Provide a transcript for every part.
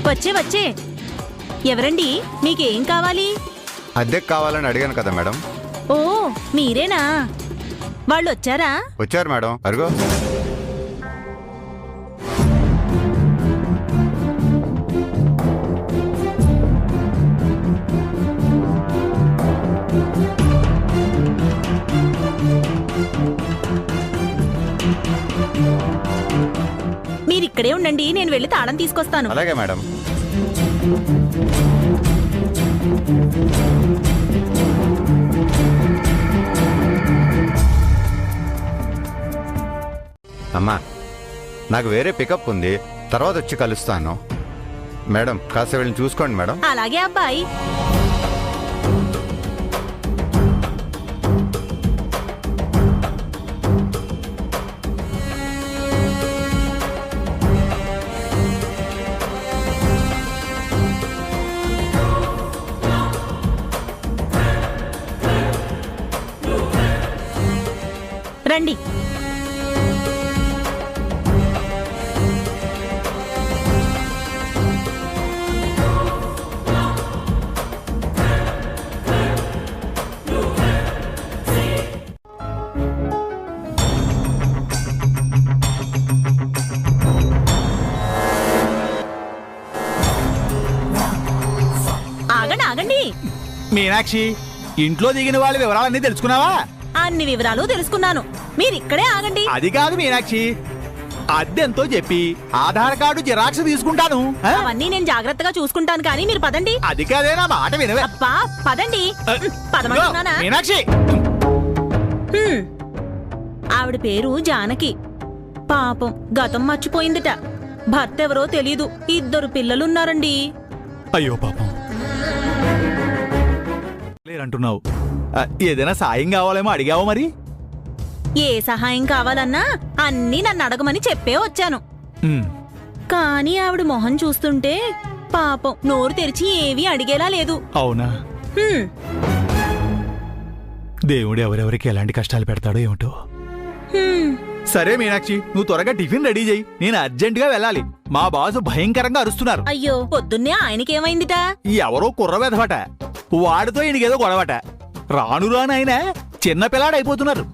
వచ్చే వచ్చే. ఎవరండి, మీకేం కావాలి? అద్దెకు కావాలని అడిగాను కదా మేడం. ఓ మీరేనా? వాళ్ళు వచ్చారా? వచ్చారు మేడం, అరుగో. మీరిక్కడే ఉండండి, నేను వెళ్ళి తాళం తీసుకొస్తాను. అలాగే మేడం. అమ్మా, నాకు వేరే పికప్ ఉంది, తర్వాత వచ్చి కలుస్తాను. మేడం కాస్త వెళ్ళి చూసుకోండి మేడం. అలాగే అబ్బాయి. రండి. ఆగండి ఆగండి. మీనాక్షి, ఇంట్లో దిగిన వాళ్ళ వివరాలన్నీ తెలుసుకున్నావా? అన్ని వివరాలు తెలుసుకున్నాను, మీరిక్కడే ఆగండి. అది కాదు మీనాక్షి, అద్దెంతో చెప్పి ఆధార్ కార్డు జిరాక్స్ తీసుకుంటాను. అవన్నీ నేను జాగ్రత్తగా చూసుకుంటాను, కానీ మీరు పదండి. అది కాదే, నా మాట వినవే. అబ్బా పదండి. పదమంటున్నానా? మీనాక్షి, ఆవిడ పేరు జానకి. పాపం గతం మర్చిపోయిందిట. భర్త ఎవరో తెలీదు, 2 పిల్లలున్నారండి. అయ్యో పాపం. లేరంటున్నావు, ఏదైనా సాయం కావాలేమో అడిగావా మరి? ఏ సహాయం కావాలన్నా అన్నీ నన్ను అడగమని చెప్పే వచ్చాను. కానీ ఆవిడ మొహం చూస్తుంటే పాపం నోరు తెరిచి ఏవీ అడిగేలా లేదు. అవునా? దేవుడు ఎవరెవరికి ఎలాంటి కష్టాలు పెడతాడో ఏమిటో. సరే మీనాక్షి, నువ్వు త్వరగా టిఫిన్ రెడీ చేయి, నేను అర్జెంటుగా వెళ్ళాలి. మా బాసు భయంకరంగా అరుస్తున్నారు. అయ్యో, పొద్దున్నే ఆయనకేమైందిట? ఎవరో కుర్రవేధవట, వాడితో ఈయనకేదో గొడవట. రాను రాను ఆయన చిన్నపిల్లాడైపోతున్నారు.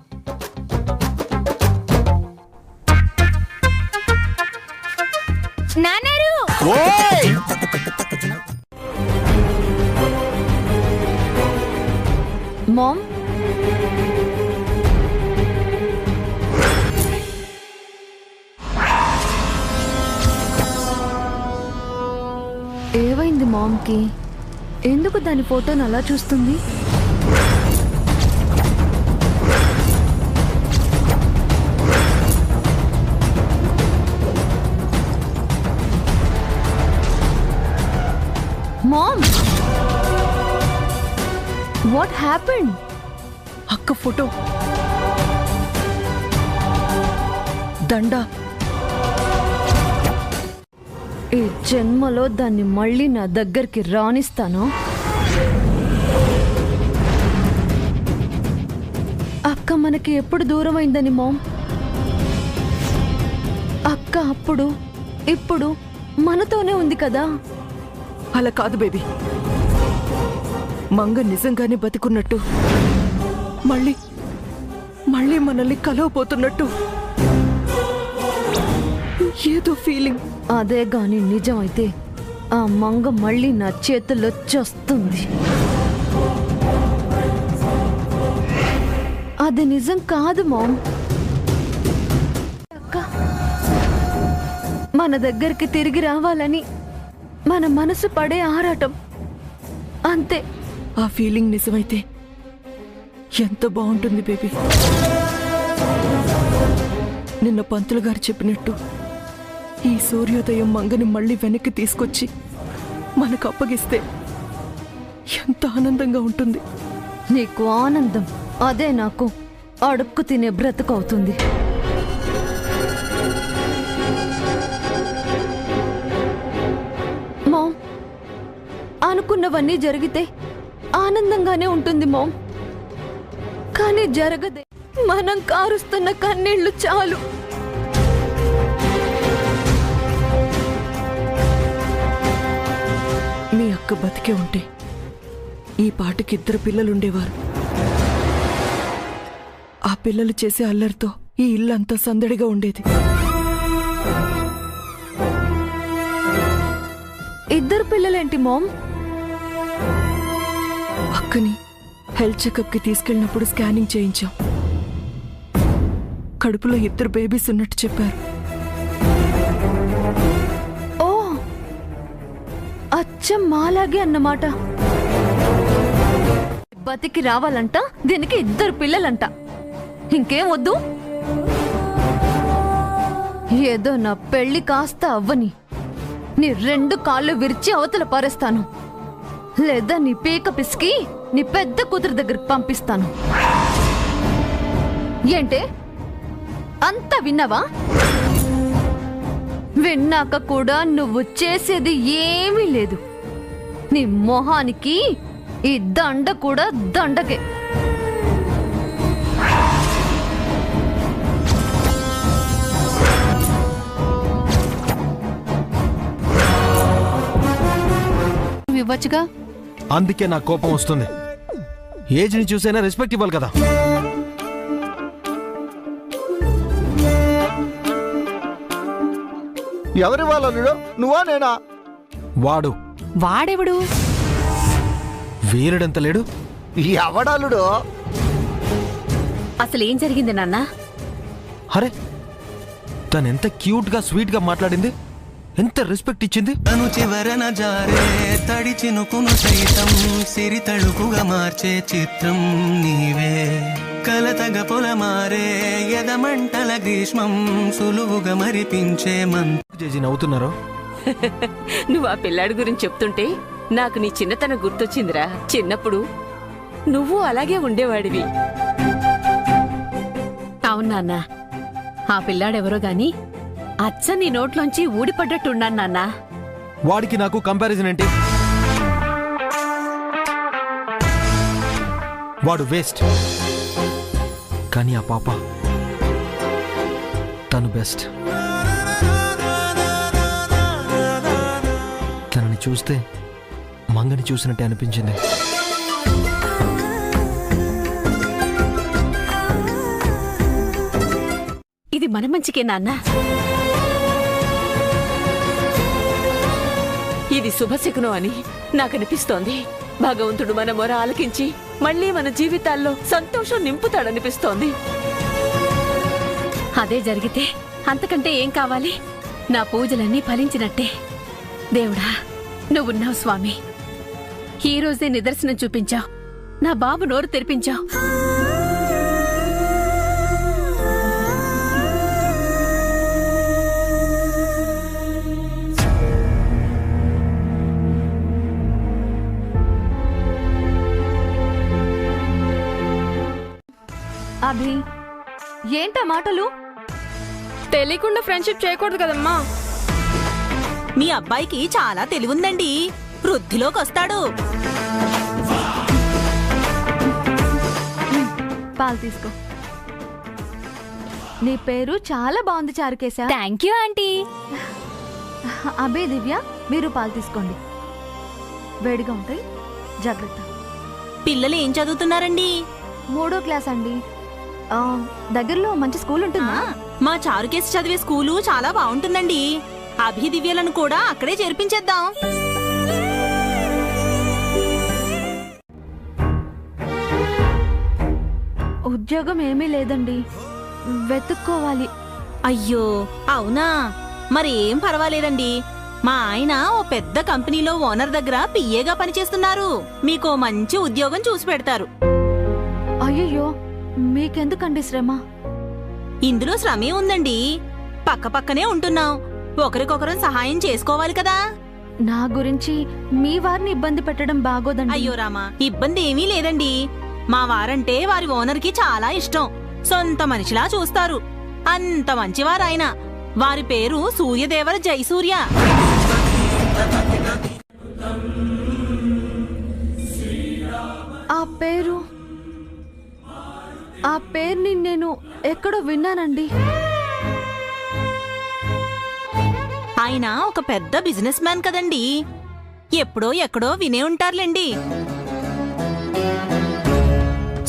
మామ్, ఏమైంది మామ్కి? ఎందుకు దాని ఫోటోను అలా చూస్తుంది? Mom, what happened? అక్క ఫోటో, దండ. ఈ జన్మలో దాన్ని మళ్ళీ నా దగ్గరికి రానిస్తాను. అక్క మనకి ఎప్పుడు దూరం అయిందని మామ్? అక్క అప్పుడు ఇప్పుడు మనతోనే ఉంది కదా. అలా కాదు బేబీ, మంగ నిజంగానే బతికున్నట్టు, మళ్ళీ మళ్ళీ మనల్ని కలవబోతున్నట్టు ఏదో ఫీలింగ్. అదే గాని నిజమైతే ఆ మంగ మళ్ళీ నా చేతుల్లో చస్తుంది. అది నిజం కాదు మామ్. అక్క మన దగ్గరికి తిరిగి రావాలని మన మనసు పడే ఆరాటం అంతే. ఆ ఫీలింగ్ నిజమైతే ఎంత బాగుంటుంది బేబీ. నిన్న పంతులు గారు చెప్పినట్టు ఈ సూర్యోదయం మంగని మళ్ళీ వెనక్కి తీసుకొచ్చి మనకు అప్పగిస్తే ఎంత ఆనందంగా ఉంటుంది. నీకు ఆనందం, అదే నాకు అడుక్కు తినే బ్రతుకవుతుంది. మామ్, అనుకున్నవన్నీ జరిగితే ఆనందంగానే ఉంటుంది మామ్. కానీ జరగదే. మనం కారుస్తున్న కన్నీళ్లు చాలు. గనక బతికే ఉంటే ఈ పాటికి 2 పిల్లలుండేవారు. ఆ పిల్లలు చేసే అల్లరితో ఈ ఇల్లంతా సందడిగా ఉండేది. 2 పిల్లలేంటి మామ్? అక్కని హెల్త్ చెకప్కి తీసుకెళ్ళినప్పుడు స్కానింగ్ చేయించాం. కడుపులో 2 బేబీస్ ఉన్నట్టు చెప్పారు. ఓ, అచ్చం మాలాగే అన్నమాట. బతికి రావాలంట, దీనికి 2 పిల్లలంట. ఇంకేం వద్దు. ఏదో నా పెళ్లి కాస్త అవ్వని నీ 2 కాళ్ళు విరిచి అవతల పారేస్తాను, లేదా నీ పీక పిసికి నీ పెద్ద కూతురు దగ్గరికి పంపిస్తాను. ఏంటే అంతా విన్నావా? విన్నాక కూడా నువ్వు చేసేది ఏమీ లేదు. నీ మొహానికి ఈ దండ కూడా దండకే. ఇవ్వచ్చుగా. అందుకే నా కోపం వస్తుంది. ఏజ్ని చూసైనా రెస్పెక్ట్ ఇవ్వాలి కదా. ఎవరి వాళ్ళు? నువ్వా నేనా? వాడెవడు? వీరుడంత లేడు. ఎవడాలుడు? అసలేం జరిగింది నాన్న? అరే, తనెంత క్యూట్గా స్వీట్గా మాట్లాడింది, ఎంత రెస్పెక్ట్ ఇచ్చింది. తను చివరన జారే తడి చినుకును సైతం సిరి తళుకుగా మార్చే చిత్రం నీవే. కలతగ పొలమారే ఎదమంటల గ్రీష్మం సులువుగా మరిపించే చేసి నవ్వుతున్నారో? నువ్వు ఆ పిల్లాడి గురించి చెప్తుంటే నాకు నీ చిన్నతనం గుర్తొచ్చిందిరా. చిన్నప్పుడు నువ్వు అలాగే ఉండేవాడివి. అవునాన్నా, ఆ పిల్లాడెవరో గాని అచ్చ నీ నోట్లోంచి ఊడిపడ్డట్టున్నాను నాన్నా. వాడికి నాకు కంపారిజన్ ఏంటి? వాడు వేస్ట్. కానీ ఆ పాప తను బెస్ట్. తనని చూస్తే మంగని చూసినట్టే అనిపించింది. ఇది మన మంచికే నాన్నా. ఇది శుభశకునం అని నాకనిపిస్తోంది. భగవంతుడు మన మొర ఆలకించి మళ్ళీ మన జీవితాల్లో సంతోషం నింపుతాడనిపిస్తోంది. అదే జరిగితే అంతకంటే ఏం కావాలి? నా పూజలన్నీ ఫలించినట్టే. దేవుడా, నువ్వున్నావు స్వామి. ఈ రోజే నిదర్శనం చూపించావు. నా బాబు నోరు తెరిపించావు. అభి, ఏంటా మాటలు? తెలియకుండా ఫ్రెండ్షిప్ చేయకూడదు కదమ్మా. మీ అబ్బాయికి చాలా తెలివుందండి. వృద్ధిలోకి వస్తాడు. పాలు తీసుకో. నీ పేరు చాలా బాగుంది చారుకేశా. Thank you aunty. Abhi, Divya, మీరు పాలు తీసుకోండి. వేడిగా ఉంటాయి, జాగ్రత్త. పిల్లలు ఏం చదువుతున్నారండి? 3వ క్లాస్ అండి. దగ్గరలో మంచి స్కూల్ ఉంటుందా? మా చారుకేసి చదివే స్కూలు చాలా బాగుంటుందండి. అభిదివ్యలను కూడా అక్కడే చేర్పించేద్దాం. ఉద్యోగం ఏమీ లేదండి, వెతుక్కోవాలి. అయ్యో, అవునా? మరేం పర్వాలేదండి. మా ఆయన ఓ పెద్ద కంపెనీలో ఓనర్ దగ్గర పిఏగా పనిచేస్తున్నారు. మీకో మంచి ఉద్యోగం చూసి పెడతారు. అయ్యయ్యో, మీకెందుకండి శ్రమ? ఇందులో శ్రమే ఉందండి. పక్కపక్కనే ఉంటున్నాం. ఒకరికొకరం సహాయం చేసుకోవాలి కదా. నా గురించి మీ వారిని ఇబ్బంది పెట్టడం బాగోదండి. అయ్యో రామా, ఇబ్బంది ఏమీ లేదండి. మా వారంటే వారి ఓనర్కి చాలా ఇష్టం. సొంత మనిషిలా చూస్తారు. అంత మంచివారాయన. వారి పేరు సూర్యదేవర జయసూర్య. ఆ పేరుని నేను ఎక్కడో విన్నానండి. ఆయన ఒక పెద్ద బిజినెస్ మ్యాన్ కదండి. ఎప్పుడో ఎక్కడో వినే ఉంటారులేండి.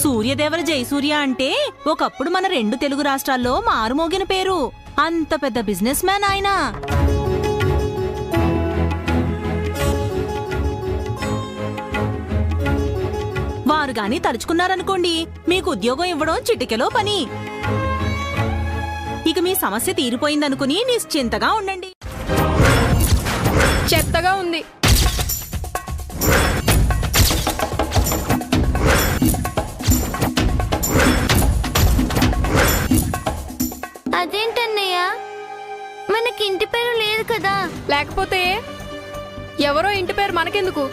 సూర్యదేవర జయసూర్య అంటే ఒకప్పుడు మన 2 తెలుగు రాష్ట్రాల్లో మారుమోగిన పేరు. అంత పెద్ద బిజినెస్ మ్యాన్ ఆయన. వారు గాని తలుచుకున్నారనుకోండి, మీకు ఉద్యోగం ఇవ్వడం చిటికెలో పని. ఇక మీ సమస్య తీరిపోయిందనుకుని నిశ్చింతగా ఉండండి. చెత్తగా ఉంది. అదేంటన్నయ్య, మనకి ఇంటి పేరు లేదు కదా? లేకపోతే ఎవరో ఇంటి పేరు మనకెందుకు?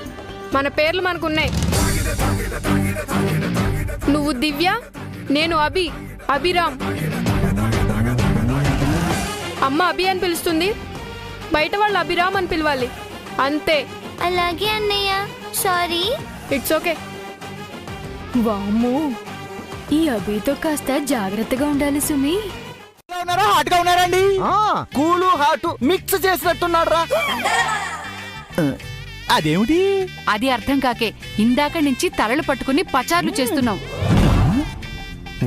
మన పేర్లు మనకున్నాయి. నువ్వు దివ్య, నేను అభిరామ్. అమ్మ అభి అని పిలుస్తుంది, బయట వాళ్ళు అభిరామ్ అని పిలవాలి, అంతే. అలాగే అన్నయ్య, సారీ. It's okay. వామ్మో, ఈ అభితో కాస్త జాగ్రత్తగా ఉండాలి సుమి. హాట్ గా ఉన్నారండి. కూలు హాట్ మిక్స్ చేసినట్టున్నాడు రా. అదేమిటి? అది అర్థం కాకే ఇందాక నుంచి తలలు పట్టుకుని పచార్లు చేస్తున్నావు.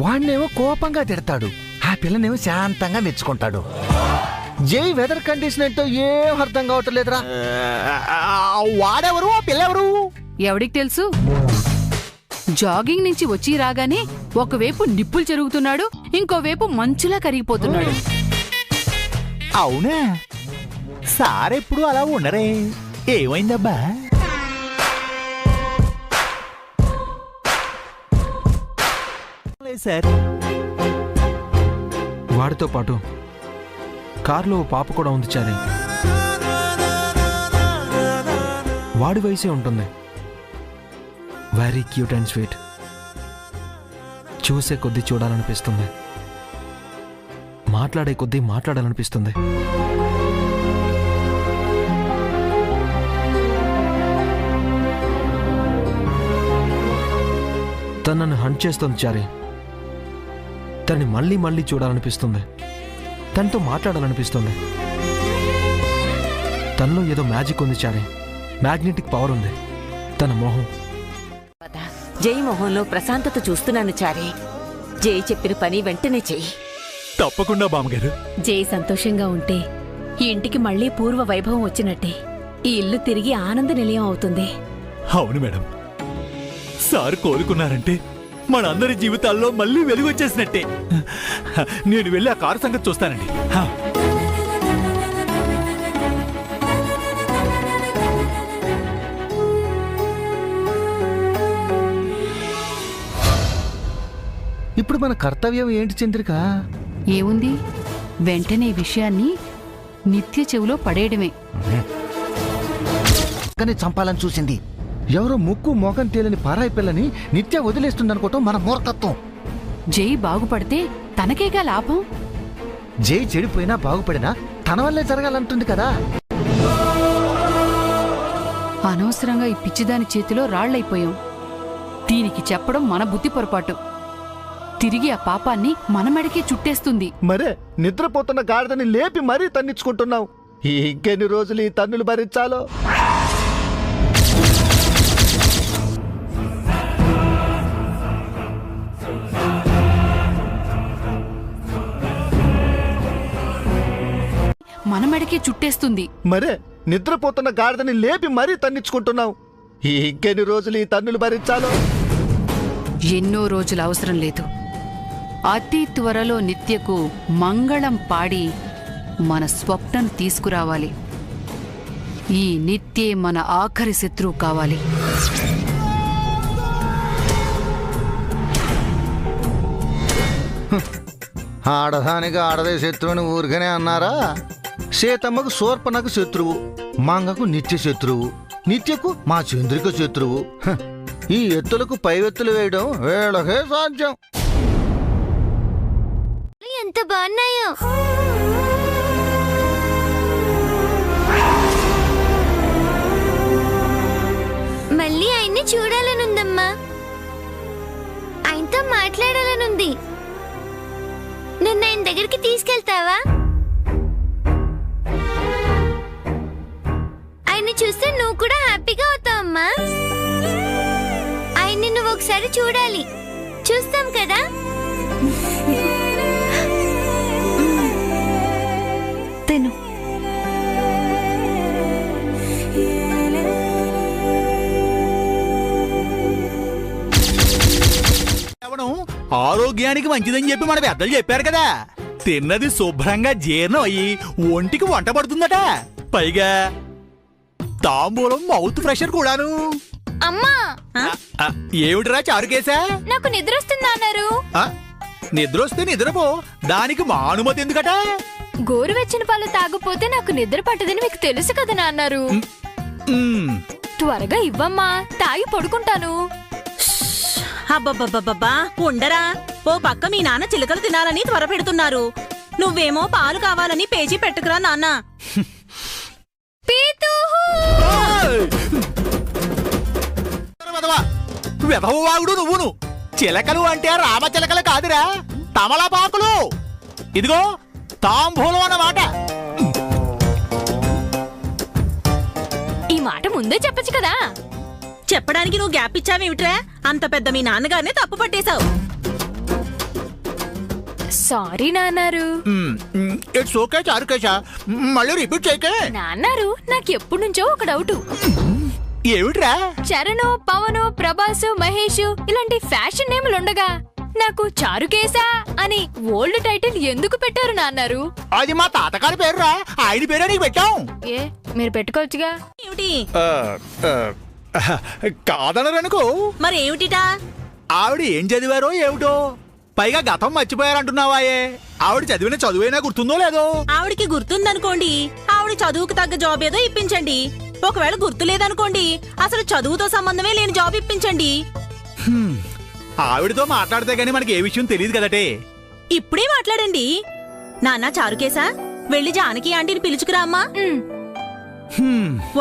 వాణ్ణేమో కోపంగా తిడతాడు, ఆ పిల్లనేమో శాంతంగా మెచ్చుకుంటాడు. జై వెదర్ కండిషన్ ఏంటో ఏం అర్థం కావట్లేదురా. వాడెవరు, ఆ పిల్లెవరు? ఎవడికి తెలుసు? జాగింగ్ నుంచి వచ్చి రాగానే ఒకవైపు నిప్పులు చెరుగుతున్నాడు, ఇంకోవైపు మంచులా కరిగిపోతున్నాడు. అవునా? సారెప్పుడు అలా ఉండరే, ఏమైందబ్బా? సార్, వాడితో పాటు కారులో పాప కూడా ఉంది చారి. వాడి వయసే ఉంటుంది. Very cute and sweet. చూసే కొద్దీ చూడాలనిపిస్తుంది, మాట్లాడే కొద్దీ మాట్లాడాలనిపిస్తుంది. తను నన్ను హంట్ చేస్తుంది చారి. తనని మళ్ళీ మళ్ళీ చూడాలనిపిస్తుంది, తనతో మాట్లాడాలనిపిస్తుంది. తనలో ఏదో మ్యాజిక్ ఉంది చారి, మ్యాగ్నెటిక్ పవర్ ఉంది. తన మొహం, జై మొహంలో ప్రశాంతత చూస్తున్నాను చారి. జై చెప్పిన పని వెంటనే చెయ్యి. తప్పకుండా బామ్మగారు. జై సంతోషంగా ఉంటే ఈ ఇంటికి మళ్లీ పూర్వ వైభవం వచ్చినట్టే. ఈ ఇల్లు తిరిగి ఆనంద నిలయం అవుతుంది. అవును మేడం, సార్ కోలుకున్నారంటే మనందరి జీవితాల్లో మళ్ళీ వెలుగు వచ్చేసినట్టే. నేను వెళ్ళి ఆ కారు సంగతి చూస్తానండి. ఇప్పుడు మన కర్తవ్యం ఏంటి చంద్రిక? ఏముంది, వెంటనే ఈ విషయాన్ని నిత్య చెవిలో పడేయడమే. కానీ చంపాలని చూసింది ఎవరో ముక్కు మోకం తేలని పారాయి పిల్లని నిత్య వదిలేస్తుందనుకోవటం మన మూర్ఖత్వం. జై బాగుపడితే తనకేగా లాభం. జై చెడిపోయినా బాగుపడినా తన వల్లే జరగాలంటుంది కదా. అనవసరంగా ఈ పిచ్చిదాని చేతిలో రాళ్లైపోయాం. దీనికి చెప్పడం మన బుద్ధి పొరపాటు. తిరిగి ఆ పాపాన్ని మన మెడకే చుట్టేస్తుంది. మరే నిద్రపోతున్న గాడిదని లేపి మరీ తన్నించుకుంటున్నావు. ఇంకెన్ని రోజులు ఈ తన్నులు భరించాలో? మన మెడకే చుట్టేస్తుంది. మరే నిద్రపోతున్న గాడిదని లేపి మరీ తన్నించుకుంటున్నావు. ఇంకెన్ని రోజులు ఈ తన్నులు భరించాలో? ఎన్నో రోజులు అవసరం లేదు. అతి త్వరలో నిత్యకు మంగళం పాడి మన స్వప్నం తీసుకురావాలి. ఈ నిత్యే మన ఆఖరి శత్రువు కావాలి. ఆడదానికి ఆడదే శత్రువుని ఊరికనే అన్నారా? సీతమ్మకు శూర్పణకు శత్రువు, మంగకు నిత్య శత్రువు, నిత్యకు మా చంద్రిక శత్రువు. ఈ ఎత్తులకు పైవెత్తులు వేయడం వీళ్ళకే సాధ్యం. ఎంత బాగున్నాయో. మళ్ళీ ఆయన్ని చూడాలనుందమ్మా, ఆయనతో మాట్లాడాలనుంది. నన్ను ఆయన దగ్గరికి తీసుకెళ్తావా? ఆయన ఆయన్ని చూస్తే నువ్వు కూడా హ్యాపీగా అవుతావు అమ్మా. ఆయన్ని నువ్వు ఒకసారి చూడాలి. చూస్తాం కదా. తిను. ఆరోగ్యానికి మంచిదని చెప్పి మన పెద్దలు చెప్పారు కదా. తిన్నది శుభ్రంగా జీర్ణం అయ్యి ఒంటికి వంట పడుతుందట. పైగా తాంబూలం మౌత్ ఫ్రెషర్ కూడాను. అమ్మా ఏమిటిరా చారుకేశా? నాకు నిద్ర వస్తుంది అన్నారు. నిద్రొస్తే నిద్రపో, దానికి మా అనుమతి ఎందుకట? గోరువెచ్చని పాలు తాగపోతే నాకు నిద్ర పట్టదని మీకు తెలుసు కదా నాన్నారు. త్వరగా ఇవ్వమ్మా, తాగి పడుకుంటాను. అబ్బబ్బబ్బబ్బా ఉండరా. ఓ పక్క మీ నాన్న చిలకలు తినాలని త్వర పెడుతున్నారు, నువ్వేమో పాలు కావాలని పేచీ పెట్టుకురా నాన్న. వెధవాగుడు నువ్వును. చిలకలు అంటే రామచిలకలు కాదురా, తమలపాకులు. ఇదిగో తాంబూలం అన్నమాట. ఈ మాట ముందే చెప్పచ్చు కదా. చెప్పడానికి నువ్వు గ్యాప్ ఇచ్చావేమిట్రా? అంత పెద్ద మీ నాన్నగారినే తప్పు పట్టేశావు. సారీ నాన్నారు. ఇట్స్ ఓకే చారుకేశా, మళ్ళీ రిపీట్ చేయకే. నాన్నారు నాకెప్పుడు నుంచో ఒక డౌట్. ఏమిట్రా? చరణు, పవను, ప్రభాసు, మహేష్ ఇలాంటి ఫ్యాషన్ నేములుండగా నాకు చారుకేశా అని ఓల్డ్ టైటిల్ ఎందుకు పెట్టారు నాన్నారు? అది మా తాతగారి పేరురా, ఆయన పేరే నీకు పెట్టాం. ఏ మీరు పెట్టుకోవచ్చుగా. ఏమిటి? కాదనరనుకో. మరేమిటిటా? ఆవిడ ఏం చదివారో ఏమిటో, పైగా గతం మర్చిపోయారంటున్నావాయే. ఆవిడ చదివిన చదువైనా గుర్తుందో లేదో? ఆవిడికి గుర్తుందనుకోండి, ఆవిడ చదువుకు తగ్గ జాబ్ ఏదో ఇప్పించండి. ఒకవేళ గుర్తు లేదనుకోండి, అసలు చదువుతో సంబంధమే లేని జాబ్ ఇప్పించండి. ఆవిడతో మాట్లాడితే గానీ మనకి ఏ విషయం తెలియదు కదటే. ఇప్పుడే మాట్లాడండి. నాన్న చారుకేశా, వెళ్ళి జానకి ఆంటీని పిలుచుకురా అమ్మా.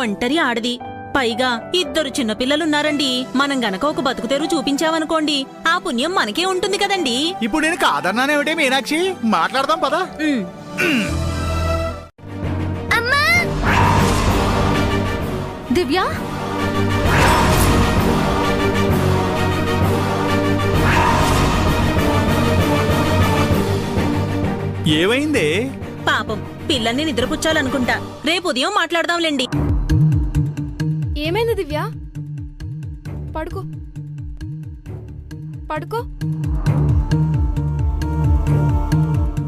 ఒంటరి ఆడది, పైగా 2 చిన్నపిల్లలున్నారండి. మనం గనక ఒక బతుకుతెరువు చూపించామనుకోండి, ఆ పుణ్యం మనకే ఉంటుంది కదండి. ఇప్పుడు నేను కాదన్నానేమిటే మీనాక్షి, మాట్లాడదాం పదా. దివ్య, ఏమైందే? పాపం పిల్లల్ని నిద్రపుచ్చాలనుకుంటా. రేపు ఉదయం మాట్లాడదాంలేండి. ఏమైంది దివ్య? పడుకో పడుకో.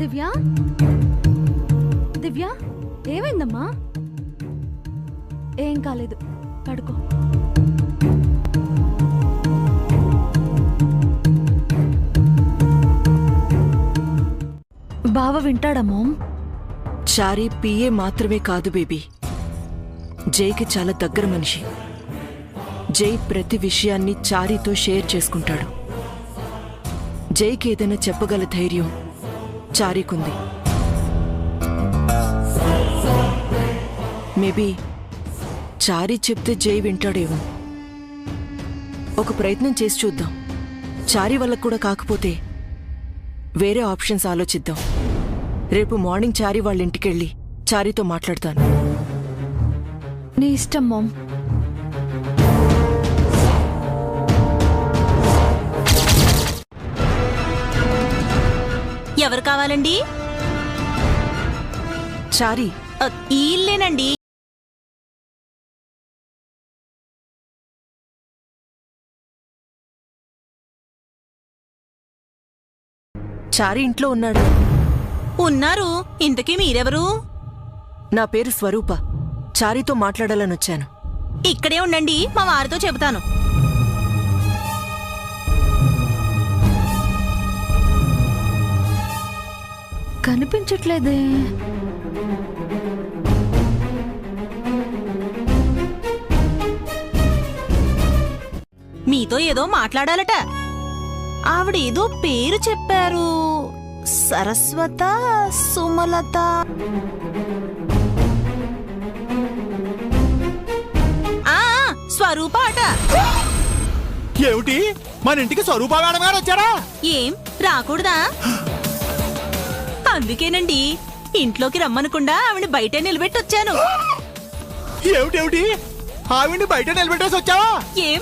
దివ్య, దివ్య ఏమైందమ్మా? ఏం కాలేదు, పడుకో. బావ వింటాడమ్మో. చారీ పిఏ మాత్రమే కాదు బేబీ, జైకి చాలా దగ్గర మనిషి. జై ప్రతి విషయాన్ని చారీతో షేర్ చేసుకుంటాడు. జైకి ఏదైనా చెప్పగల ధైర్యం చారీకుంది. మేబీ చారీ చెప్తే జై వింటాడేమో. ఒక ప్రయత్నం చేసి చూద్దాం. చారీ వల్ల కూడా కాకపోతే వేరే ఆప్షన్స్ ఆలోచిద్దాం. రేపు మార్నింగ్ చారీ వాళ్ళ ఇంటికెళ్ళి చారీతో మాట్లాడతాను. నీ ఇష్టం మామ్. ఎవరు కావాలండి? చారీ. ఈ ఇల్లేనండి. చారీ ఇంట్లో ఉన్నాడు. ఉన్నారు. ఇంతకీ మీరెవరు? నా పేరు స్వరూప. చారీతో మాట్లాడాలని వచ్చాను. ఇక్కడే ఉండండి, మా వారితో చెబుతాను. కనిపించట్లేదే. మీతో ఏదో మాట్లాడాలట. ఆవిడ ఏదో పేరు చెప్పారు. సరస్వత, సుమలత. స్వరూప అట. ఏమిటి, మన ఇంటికి స్వరూప మేడం గారు వచ్చారా? ఏం రాకూడదా? అందుకేనండి ఇంట్లోకి రమ్మనకుండా ఆవిడ బయటే నిలబెట్టొచ్చాను. ఏమిటేమిటి ఆవిడ్ని బయట నిలబెట్టేసి వచ్చావా? ఏం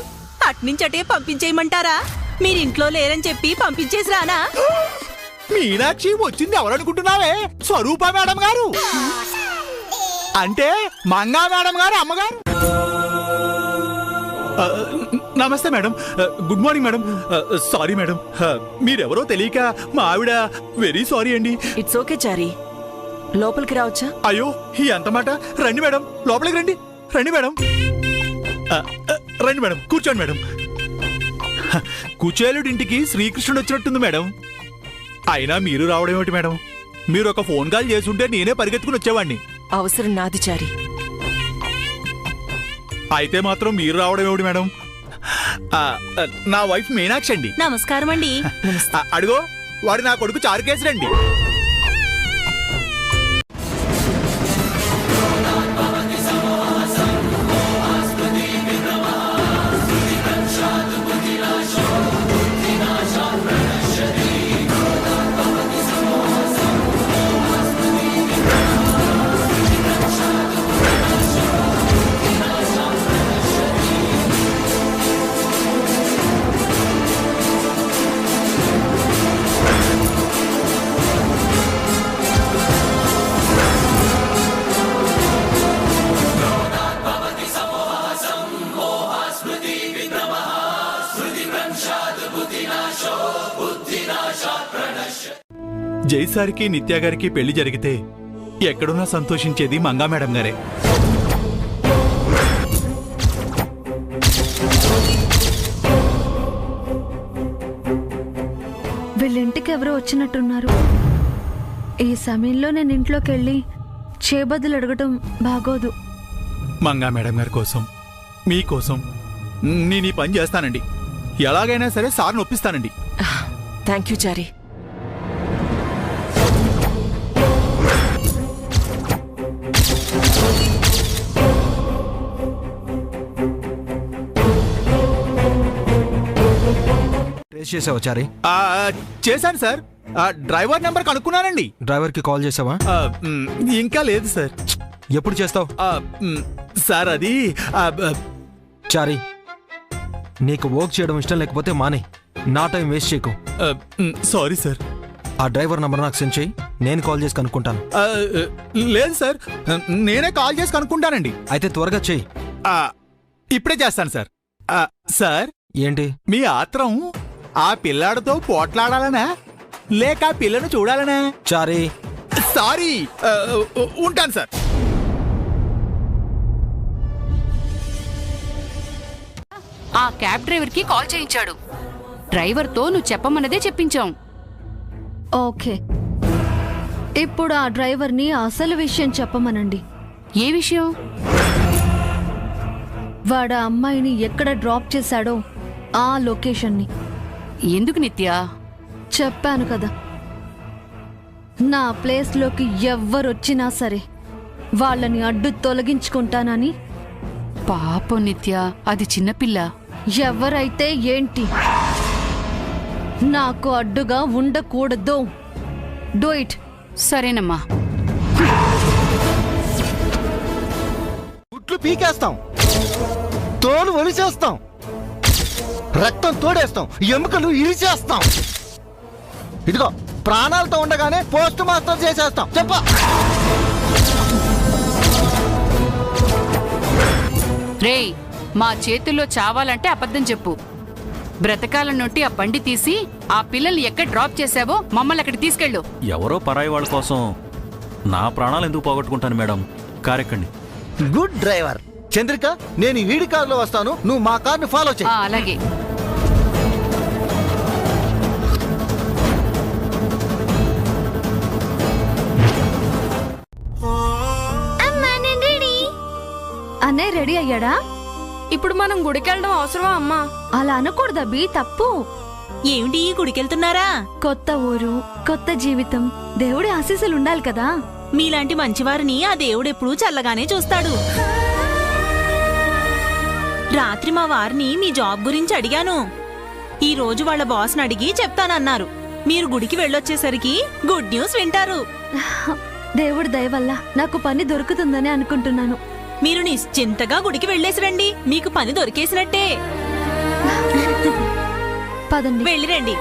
అట్నుంచటే పంపించేయమంటారా? మీరింట్లో లేరని చెప్పి పంపించేసి రానా? మీనాక్షి వచ్చింది ఎవరనుకుంటున్నావే? స్వరూప మేడం గారు, అంటే మంగా మేడం గారు అమ్మగారు. నమస్తే madam. Good morning madam. Sorry madam, మీరెవరో తెలియక మా ఆవిడ వెరీ సారీ అండి. ఇట్స్ ఓకే చారీ, లోపలికి రావచ్చా? అయ్యో ఎంత మాట. రండి మేడం, లోపలికి రండి. రండి మేడం, రండి మేడం, కూర్చోండి మేడం. కుచేలుడింటికి శ్రీకృష్ణుడు వచ్చినట్టుంది మేడం. అయినా మీరు రావడం ఏమిటి మేడం? మీరు ఒక ఫోన్ కాల్ చేసుంటే నేనే పరిగెత్తుకుని వచ్చేవాడిని. అవసరం నాది చారీ. అయితే మాత్రం మీరు రావడం ఏమిటి మేడం? నా వైఫ్ మీనాక్షి అండి. నమస్కారం అండి. అడుగో వాడు నా కొడుకు చారుకేసరండి. జైసారికి నిత్య గారికి పెళ్లి జరిగితే ఎక్కడున్నా సంతోషించేది మంగా మేడం గారే. వీళ్ళింటికి ఎవరో వచ్చినట్టున్నారు. ఈ సమయంలో నేను ఇంట్లోకి వెళ్ళి చేబదులు అడగటం బాగోదు. మంగా మేడం గారి కోసం, మీకోసం నేను ఈ పని చేస్తానండి. ఎలాగైనా సరే సార్ని ఒప్పిస్తానండి. థ్యాంక్ యూ చారీ. చేసావా చారీ? చేశాను సార్. డ్రైవర్ నెంబర్ కనుక్కున్నానండి. డ్రైవర్ కి కాల్ చేసావా? ఇంకా లేదు సార్. ఎప్పుడు చేస్తావు? సార్ అది చారీ, నీకు వర్క్ చేయడం ఇష్టం లేకపోతే మానే, నా టైం వేస్ట్ చేయకు. Sorry sir. ఆ డ్రైవర్ నంబర్ నాకు సెండ్ చేయి, నేను కాల్ చేసి కనుక్కుంటాను. లేదు సార్, నేనే కాల్ చేసి కనుక్కుంటానండి. అయితే త్వరగా చెయ్యి. ఇప్పుడే చేస్తాను సార్. సార్ ఏంటి మీ ఆత్రం? ఆ పిల్లాడితో పోట్లాడాలనా లేక ఆ పిల్లను చూడాలనా? చారీ సారీ, ఉంటాను సార్. ఆ క్యాబ్ డ్రైవర్ కి కాల్ చేయించాడు. డ్రైవర్ తో నువ్వు చెప్పమన్నదే చెప్పించాం. ఓకే, ఇప్పుడు ఆ డ్రైవర్ని అసలు విషయం చెప్పమనండి. ఏ విషయం? వాడు ఆ అమ్మాయిని ఎక్కడ డ్రాప్ చేశాడో ఆ లొకేషన్ని. ఎందుకు నిత్య? చెప్పాను కదా, నా ప్లేస్లోకి ఎవ్వరొచ్చినా సరే వాళ్ళని అడ్డు తొలగించుకుంటానని. పాపం నిత్య, అది చిన్నపిల్ల. ఎవరైతే ఏంటి, నాకు అడ్డుగా ఉండకూడదు. Do it. సరేనమ్మా. గుట్లు పీకేస్తాం, తోలు ఒలిచేస్తాం, రక్తం తోడేస్తాం, ఎముకలు ఇరిచేస్తాం. ఇదిగో ప్రాణాలతో ఉండగానే పోస్ట్ మాస్టర్ చేసేస్తాం. చెప్ప రేయ్, మా చేతుల్లో చావాలంటే అబద్ధం చెప్పు. బ్రతకాలనుంటి ఆ బండి తీసి ఆ పిల్లల్ని ఎక్కడ డ్రాప్ చేశావో మమ్మల్ని అక్కడికి తీసుకెళ్ళు. ఎవరో పరాయి వాళ్ళ కోసం నా ప్రాణాలు ఎందుకు పోగొట్టుకుంటాను మేడం? కారెక్కండి. Good driver. చంద్రిక, నేను వీడి కారులో వస్తాను, నువ్వు మా కార్ని ఫాలో చేయి. అలాగే. అన్నయ్య రెడీ అయ్యాడా? ఇప్పుడు మనం గుడికెళ్ళడం అవసరమా అమ్మా? అలా అనకూడదా బి, తప్పు. ఏమిటి గుడికెళ్తున్నారా? కొత్త ఊరు, కొత్త జీవితం, దేవుడి ఆశీస్సులు ఉండాలి కదా. మీలాంటి మంచివారిని ఆ దేవుడెప్పుడూ చల్లగానే చూస్తాడు. రాత్రి మా వారిని మీ జాబ్ గురించి అడిగాను. ఈ రోజు వాళ్ళ బాస్ని అడిగి చెప్తానన్నారు. మీరు గుడికి వెళ్ళొచ్చేసరికి గుడ్ న్యూస్ వింటారు. దేవుడి దయ వల్ల నాకు పని దొరుకుతుందని అనుకుంటున్నాను. మీరు నిశ్చింతగా గుడికి వెళ్ళేసిరండి, మీకు పని దొరికేసినట్టే. పదండి, వెళ్ళిరండి.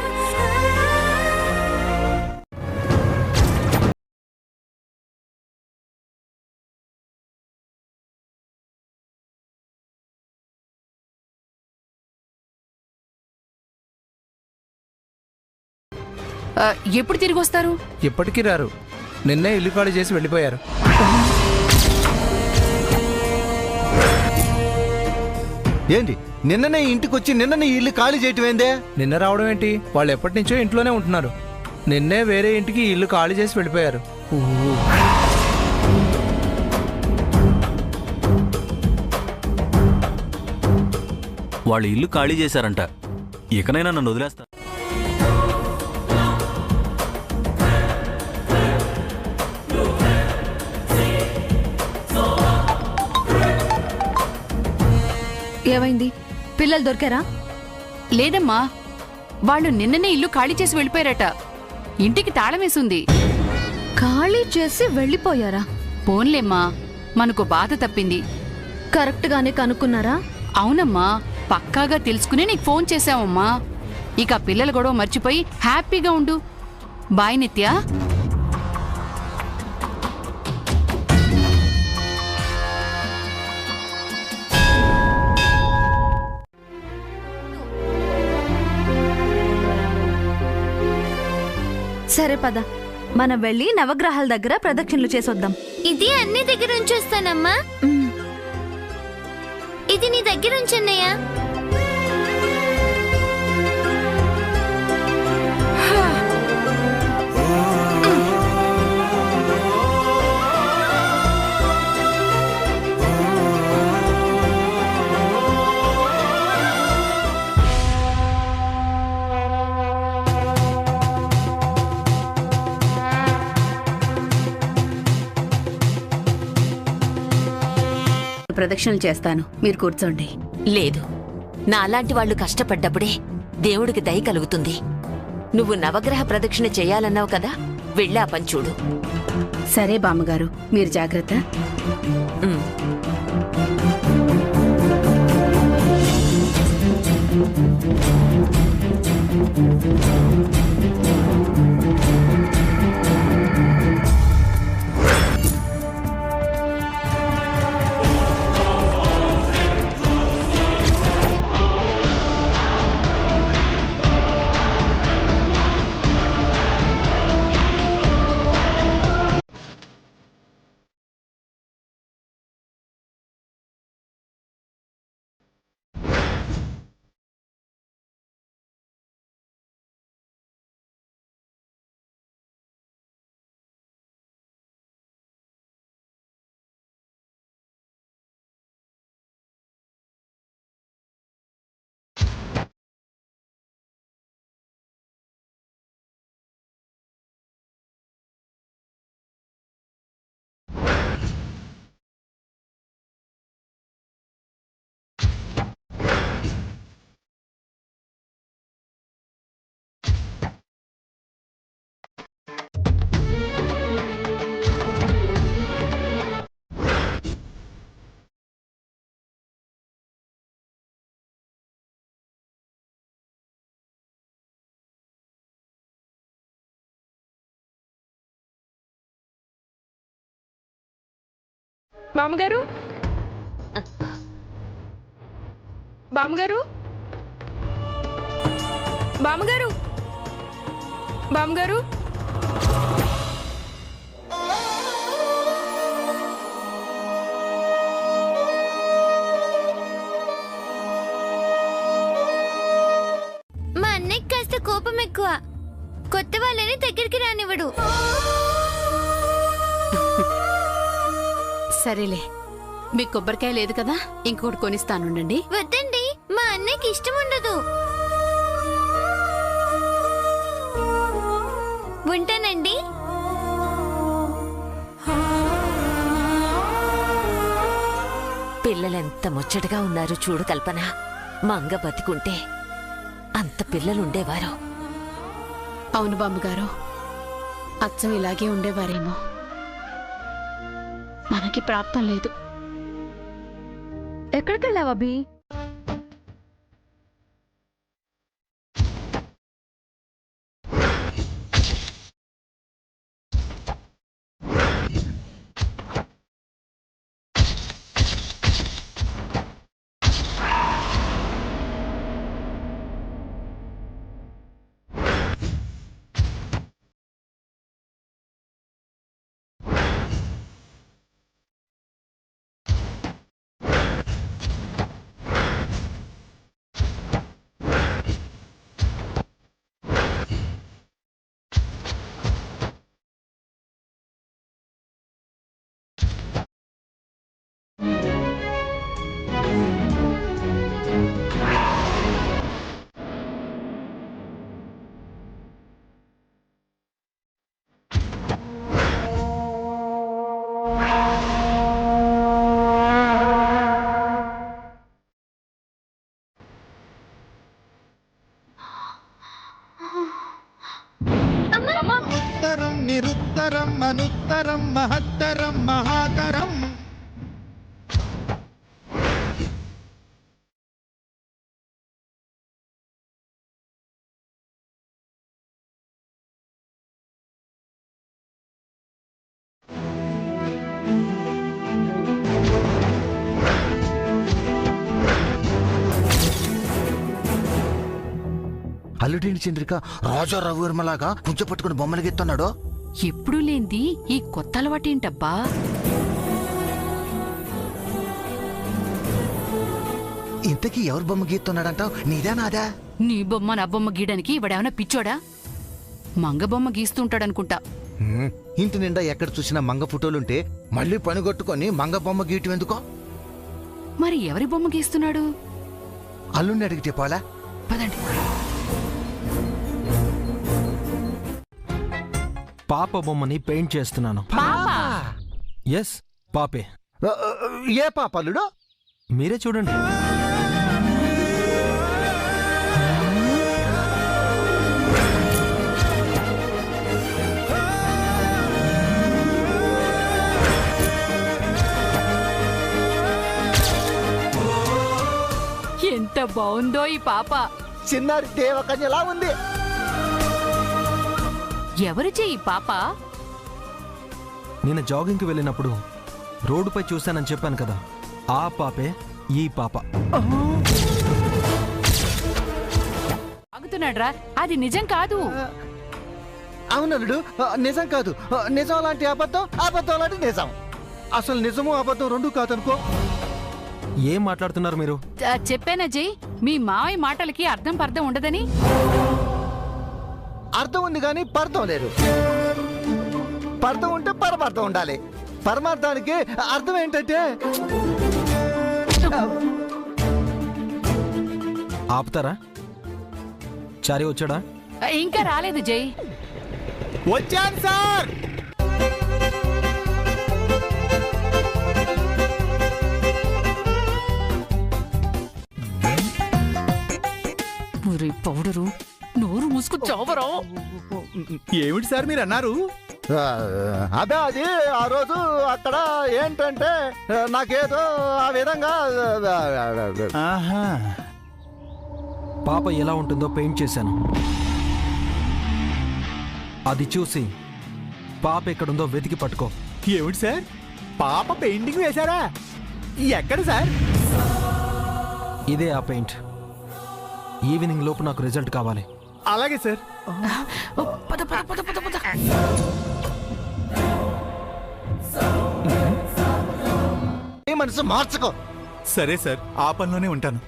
ఎప్పుడు తిరిగి వస్తారు? ఎప్పటికీ రారు. నిన్నే ఇల్లు ఖాళీ చేసి వెళ్ళిపోయారు. ఏంటి నిన్ననే ఇంటికి వచ్చి నిన్ననే ఇల్లు ఖాళీ చేయటం ఏందే? నిన్న రావడం ఏంటి? వాళ్ళు ఎప్పటి నుంచో ఇంట్లోనే ఉంటున్నారు. నిన్నే వేరే ఇంటికి ఇల్లు ఖాళీ చేసి వెళ్ళిపోయారు. వాళ్ళు ఇల్లు ఖాళీ చేశారంట. ఇకనైనా నన్ను వదిలేస్తా. ఏమైంది? పిల్లలు దొరికారా? లేదమ్మా, వాళ్ళు నిన్ననే ఇల్లు ఖాళీ చేసి వెళ్ళిపోయారట. ఇంటికి తాళం వేసుంది. ఖాళీ చేసి వెళ్ళిపోయారా? పోన్లేమ్మా, మనకు బాధ తప్పింది. కరెక్ట్ గానే కనుక్కున్నారా? అవునమ్మా, పక్కాగా తెలుసుకుని నీకు ఫోన్ చేశావమ్మా. ఇక పిల్లలు గొడవ మర్చిపోయి హ్యాపీగా ఉండు. బాయ్ నిత్య. సరే పద, మనం వెళ్ళి నవగ్రహాల దగ్గర ప్రదక్షిణలు చేసొద్దాం. ఇది అన్ని దగ్గర ఉంచొస్తానమ్మా. ఇది నీ దగ్గర ఉంచన్నయ్యా. ప్రదక్షిణలు చేస్తాను, మీరు కూర్చోండి. లేదు, నాలాంటి వాళ్ళు కష్టపడ్డప్పుడే దేవుడికి దయ కలుగుతుంది. నువ్వు నవగ్రహ ప్రదక్షిణ చేయాలన్నావు కదా, వెళ్ళా పని చూడు. సరే బామ్మగారు, మీరు జాగ్రత్త. బామ్మగారు, బామ్మగారు, బామ్మగారు, బామ్మగారు. మా అన్నయ్య కాస్త కోపం ఎక్కువ. కొత్త వాళ్ళని దగ్గరికి రానివ్వడు. సరేలే, మీకు కొబ్బరికాయ లేదు కదా, ఇంకోటి కొనిస్తానుండండి. వద్దండి, మా అన్నయ్యకి ఇష్టం ఉండదు. ఉంటానండి. పిల్లలెంత ముచ్చటగా ఉన్నారు చూడు కల్పన. మంగ బతికుంటే అంత పిల్లలుండేవారు. అవును బామ్మగారు, అచ్చం ఇలాగే ఉండేవారేమో. మనకి ప్రాప్తం లేదు. ఎక్కడికి వెళ్ళావు అభి? ఉత్తరం నిరుత్తరం అనుత్తరం మహత్తరం మహాకరం. అల్లుడేంటి చంద్రిక రాజా రఘువర్మలాగా కుంచె పట్టుకుని బొమ్మలు గెత్తున్నాడు? ఎప్పుడూ లేంది ఈ కొత్త అలవాటేంటబ్బా? ఇంతకీ ఎవరు బొమ్మ గీస్తున్నాడంటావు? నీదా నాదా? నీ బొమ్మ నా బొమ్మ గీయడానికి ఇవిడేమన్నా పిచ్చోడా? మంగ బొమ్మ గీస్తుంటాడనుకుంటా. ఇంటి నిండా ఎక్కడ చూసినా మంగ ఫోటోలుంటే మళ్ళీ పనిగొట్టుకొని మంగ బొమ్మ గీయటం ఎందుకో? మరి ఎవరి బొమ్మ గీస్తున్నాడు? అల్లుడిని అడిగితే పోలా? పదండి. పాప బొమ్మని పెయింట్ చేస్తున్నాను. ఎస్, పాపే. ఏ పాప అల్లుడు? మీరే చూడండి. ఎంత బాగుందో ఈ పాప. చిన్నారి దేవకన్యలా ఉంది. ఎవరిచే ఈ పాప? నేను జాగింగ్కి వెళ్ళినప్పుడు రోడ్డుపై చూశానని చెప్పాను కదా, ఆ పాపే ఈ పాప. ఆగుతున్నాడ్రా, అది నిజం కాదు. అవునల్లుడు, నిజం కాదు. నిజం లాంటి అబద్ధం, అబద్ధం లాంటి నిజం. అసలు నిజము అబద్ధం రెండు కాదనుకో. ఏం మాట్లాడుతున్నారు మీరు? చెప్పానా జై, మీ మావయ్య మాటలకి అర్థం పర్థం ఉండదని. అర్థం ఉంది కానీ పర్థం లేదు. పర్థం ఉంటే పరమార్థం ఉండాలి. పరమార్థానికి అర్థం ఏంటంటే... ఆపుతారా? చారి వచ్చాడా? ఇంకా రాలేదు జై. వచ్చాను సార్. పౌడరు నోరు మూసుకు చావరా. ఏమిటి సార్ మీరు అన్నారు? అదే అది ఆ రోజు అక్కడ ఏంటంటే నాకేదో ఆ విధంగా... పాప ఎలా ఉంటుందో పెయింట్ చేశాను. అది చూసి పాప ఎక్కడుందో వెతికి పట్టుకో. ఏమిటి సార్, పాప పెయింటింగ్ వేశారా? ఎక్కడ సార్? ఇదే ఆ పెయింట్. ఈవినింగ్ లోపు నాకు రిజల్ట్ కావాలి. అలాగే సార్. పద పద పద పద పద. ఈ మనసు మార్చుకో. సరే సార్, ఆ పనిలోనే ఉంటాను.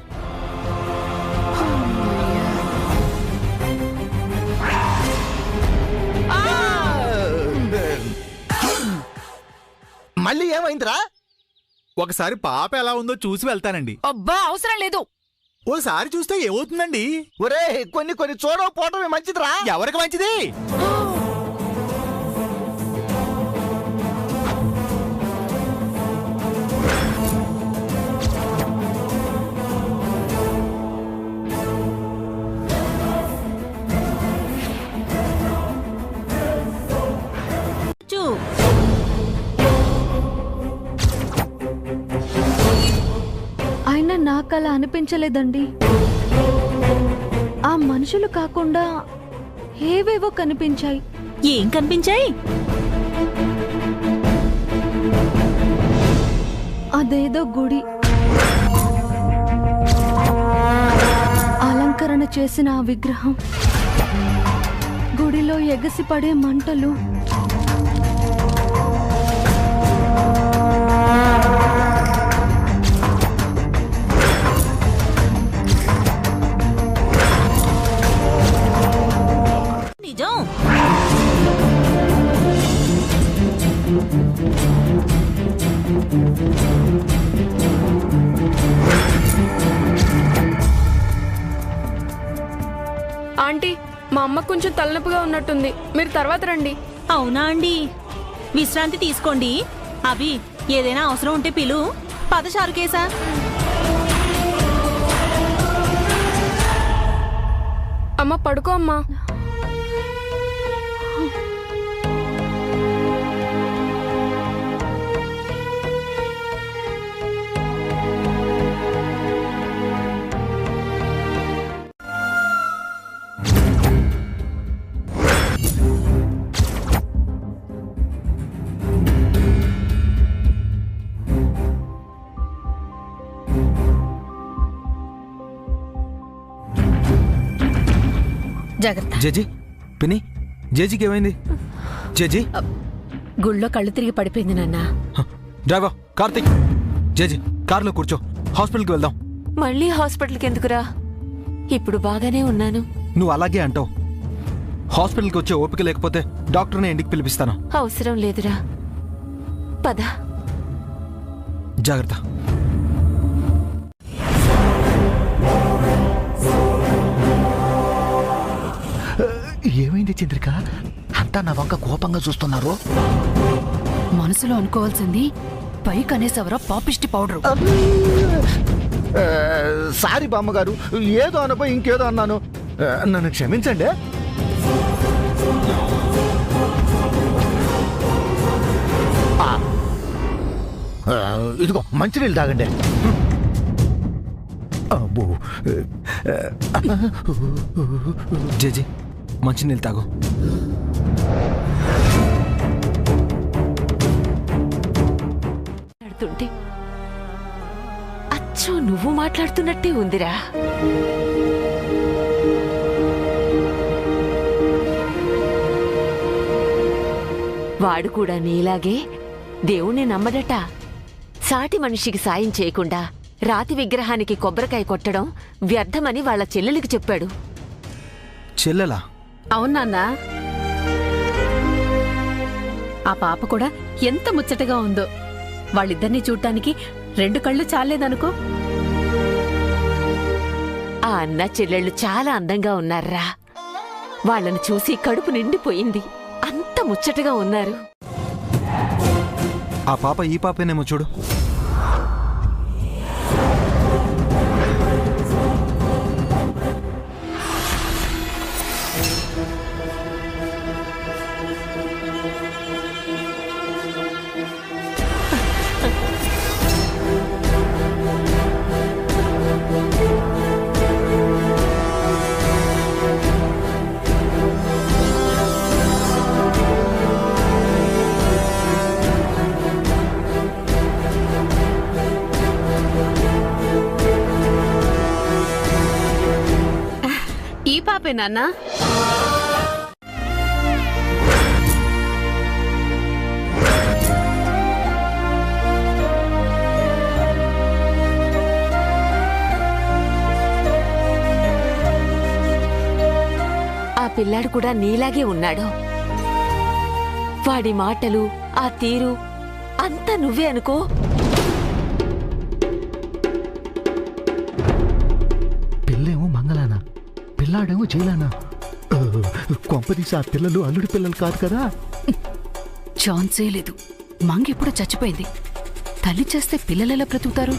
మళ్ళీ ఏమైందిరా? ఒకసారి పాప ఎలా ఉందో చూసి వెళ్తానండి. అబ్బా, అవసరం లేదు. ఓసారి చూస్తే ఏమవుతుందండి? ఒరే, కొన్ని కొన్ని చూడకపోవటమే మంచిదిరా. ఎవరికి మంచిది? నాకలా అనిపించలేదండి. ఆ మనుషులు కాకుండా ఏవేవో కనిపించాయి. ఏం కనిపించాయి? అదేదో గుడి, అలంకరణ చేసిన ఆ విగ్రహం, గుడిలో ఎగసిపడే మంటలు, నిజం. ఆంటీ, మా అమ్మ కొంచెం తలనొప్పిగా ఉన్నట్టుంది, మీరు తర్వాత రండి. అవునా అండి? విశ్రాంతి తీసుకోండి. అభి, ఏదైనా అవసరం ఉంటే పిలు. పద చారుకేశా. అమ్మ పడుకో అమ్మా. జాగ్రత్త. జేజీ, పిన్ని, జేజీకి ఏమైంది? జేజీ, గుళ్ళో కళ్ళు తిరిగి పడిపోయింది నాన్న. డ్రైవర్ కార్తిక్, జేజీ కార్లో కూర్చో, హాస్పిటల్కి వెళ్దాం. మళ్ళీ హాస్పిటల్కి ఎందుకురా? ఇప్పుడు బాగానే ఉన్నాను. నువ్వు అలాగే అంటావు. హాస్పిటల్కి వచ్చే ఓపిక లేకపోతే డాక్టర్ని ఇంటికి పిలిపిస్తాను. అవసరం లేదురా, పద. జాగ్రత్త. ఏమైంది చంద్రిక? అంతా నా వంక కోపంగా చూస్తున్నారు. మనసులో అనుకోవాల్సింది పైకి అనేసవరా పాపిష్టి పౌడరు. సారీ బామ్మగారు, ఏదో అనపోయి ఇంకేదో అన్నాను, నన్ను క్షమించండి. ఇదిగో మంచినీళ్ళు తాగండి. అబ్బో. జేజీ మంచినీళ్ళు తాగు. మాట్లాడుతుంటే అచ్చో నువ్వు మాట్లాడుతున్నట్టే ఉందిరా. వాడు కూడా నీలాగే దేవుణ్ణి నమ్మడట. సాటి మనిషికి సాయం చేయకుండా రాతి విగ్రహానికి కొబ్బరికాయ కొట్టడం వ్యర్థమని వాళ్ళ చెల్లెలికి చెప్పాడు. చెల్లెలా? అవునాన్నా? ఆ పాప కూడా ఎంత ముచ్చటగా ఉందో. వాళ్ళిద్దరినీ చూడటానికి 2 కళ్ళు చాలేదనుకో. ఆ అన్న చెల్లెళ్ళు చాలా అందంగా ఉన్నారా. వాళ్ళను చూసి కడుపు నిండిపోయింది. అంత ముచ్చటగా ఉన్నారు. ఆ పాప ఈ పాపేనేమో చూడు. ఈ పాపే నాన్నా? ఆ పిల్లాడు కూడా నీలాగే ఉన్నాడు. వాడి మాటలు, ఆ తీరు అంతా నువ్వే అనుకో. పిల్లేమో మంగళానా, పిల్లాడేమో జైలానా? కొంపదీసి ఆ పిల్లలు అల్లుడి పిల్లలు కాదు కదా? ఛాన్సే లేదు. మంగెప్పుడో చచ్చిపోయింది. తల్లి చేస్తే పిల్లలెలా బ్రతుకుతారు?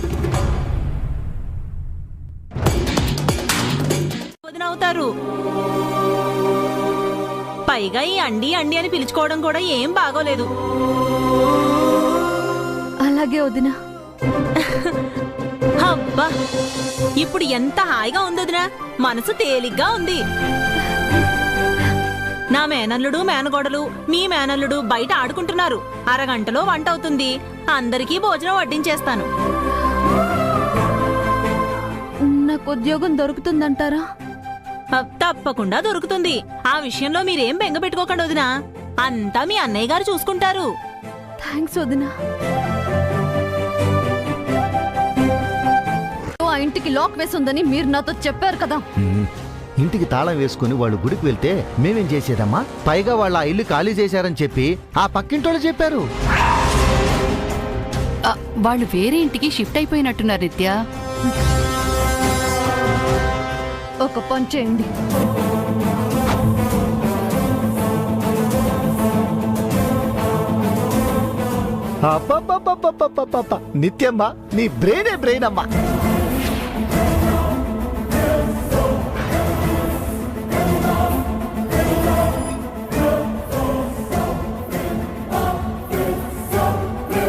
వదినవుతారు. పైగా ఈ అండి అండి అని పిలుచుకోవడం కూడా ఏం బాగోలేదు. అలాగే వదినా. అబ్బా ఇప్పుడు ఎంత హాయిగా ఉందొదినా, మనసు తేలిగ్గా ఉంది. నా మేనల్లుడు మేనగోడలు మీ మేనల్లుడు బయట ఆడుకుంటున్నారు. అరగంటలో వంట అవుతుంది. అందరికీ భోజనం వడ్డించేస్తాను. నాకు ఉద్యోగం దొరుకుతుందంటారా? తప్పకుండా దొరుకుతుంది. ఆ విషయంలో మీరేం బెంగ పెట్టుకోకండి వదినా, అంతా మీ అన్నయ్య గారు చూసుకుంటారు. థ్యాంక్స్ వదినా. ఆ ఇంటికి లాక్ వేసుందని మీరు నాతో చెప్పారు కదా. ఇంటికి తాళం వేసుకుని వాళ్ళు గుడికి వెళ్తే మేమేం చేసేదమ్మా? పైగా వాళ్ళు ఆ ఇల్లు ఖాళీ చేశారని చెప్పి ఆ పక్కింటోళ్ళు చెప్పారు. వాళ్ళు వేరే ఇంటికి షిఫ్ట్ అయిపోయినట్టున్నారు నిత్య. ఒక పని చేయండి, నిత్యమ్మా నీ బ్రెయినే బ్రెయిన్ అమ్మా.